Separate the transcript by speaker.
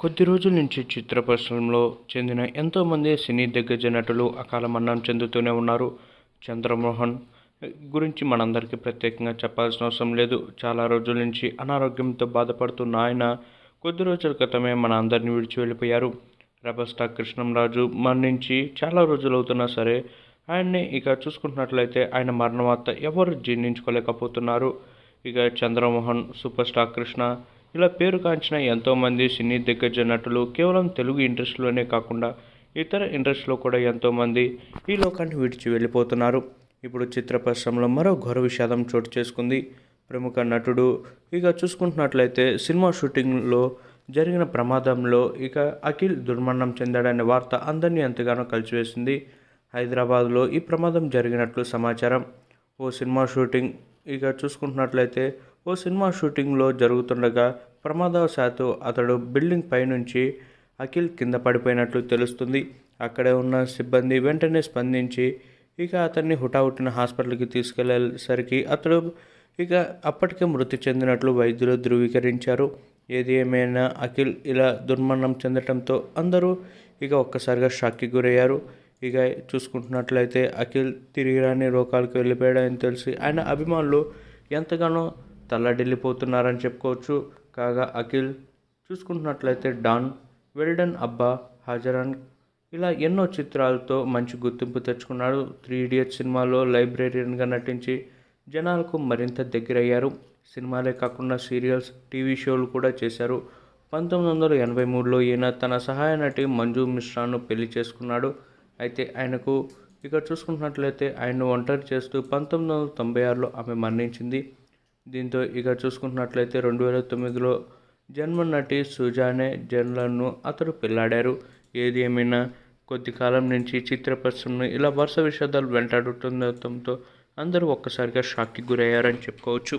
Speaker 1: కొద్ది రోజుల నుంచి చిత్ర పరిశ్రమలో చెందిన ఎంతోమంది సినీ దిగ్గజ నటులు అకాల మరణం చెందుతూనే ఉన్నారు. చంద్రమోహన్ గురించి మనందరికీ ప్రత్యేకంగా చెప్పాల్సిన అవసరం లేదు. చాలా రోజుల నుంచి అనారోగ్యంతో బాధపడుతున్న ఆయన కొద్ది రోజుల క్రితమే మన అందరినీ విడిచి వెళ్ళిపోయారు. రెబల్ స్టార్ కృష్ణంరాజు మరణించి చాలా రోజులు అవుతున్నా సరే ఆయన్ని ఇక చూసుకుంటున్నట్లయితే ఆయన మరణ వార్త ఎవరు జీర్ణించుకోలేకపోతున్నారు. ఇక చంద్రమోహన్, సూపర్ స్టార్ కృష్ణ ఇలా పేరుగాంచిన ఎంతోమంది సినీ దిగ్గజ నటులు కేవలం తెలుగు ఇండస్ట్రీలోనే కాకుండా ఇతర ఇండస్ట్రీలో కూడా ఎంతోమంది ఈ లోకాన్ని విడిచి వెళ్ళిపోతున్నారు. ఇప్పుడు చిత్ర పరిశ్రమలో మరో ఘోర విషాదం చోటు చేసుకుంది. ప్రముఖ నటుడు ఇక చూసుకుంటున్నట్లయితే సినిమా షూటింగ్లో జరిగిన ప్రమాదంలో ఇక అఖిల్ దుర్మరణం చెందాడనే వార్త అందరినీ ఎంతగానో కలిచివేసింది. హైదరాబాద్లో ఈ ప్రమాదం జరిగినట్లు సమాచారం. ఓ సినిమా షూటింగ్ ఇక చూసుకుంటున్నట్లయితే ఓ సినిమా షూటింగ్లో జరుగుతుండగా ప్రమాదవశాత్తు అతడు బిల్డింగ్ పైనుంచి అఖిల్ కింద పడిపోయినట్లు తెలుస్తుంది. అక్కడే ఉన్న సిబ్బంది వెంటనే స్పందించి ఇక అతన్ని హుటాహుటిన హాస్పిటల్కి తీసుకెళ్లేసరికి అతడు ఇక అప్పటికే మృతి చెందినట్లు వైద్యులు ధృవీకరించారు. ఏది ఏమైనా అఖిల్ ఇలా దుర్మరణం చెందడంతో అందరూ ఇక ఒక్కసారిగా షాక్కి గురయ్యారు. ఇక చూసుకుంటున్నట్లయితే అఖిల్ తిరిగి రాని లోకాలకు వెళ్ళిపోయాడని తెలిసి ఆయన అభిమానులు ఎంతగానో తల్లడిల్లిపోతున్నారని చెప్పుకోవచ్చు. కాగా అఖిల్ చూసుకుంటున్నట్లయితే డాన్, వెల్డన్ అబ్బా, హజారన్ ఇలా ఎన్నో చిత్రాలతో మంచి గుర్తింపు తెచ్చుకున్నాడు. 3 ఇడియట్స్ సినిమాలో లైబ్రేరియన్గా నటించి జనాలకు మరింత దగ్గరయ్యారు. సినిమాలే కాకుండా సీరియల్స్, టీవీ షోలు కూడా చేశారు. 1983లో ఈయన తన సహాయ నటి మంజు మిశ్రాను పెళ్లి చేసుకున్నాడు. అయితే ఆయనకు ఇక చూసుకుంటున్నట్లయితే ఆయన్ను ఒంటరి చేస్తూ 1996లో ఆమె మరణించింది. దీంతో ఇక చూసుకుంటున్నట్లయితే 2009లో జన్మ నటి సుజానే జన్లను అతడు పెళ్లాడారు. ఏది ఏమైనా కొద్ది కాలం నుంచి చిత్ర పరిశ్రమను ఇలా వరుస విషాదాలు వెంటాడుతుండటంతో అందరూ ఒక్కసారిగా షాక్కి గురయ్యారని చెప్పుకోవచ్చు.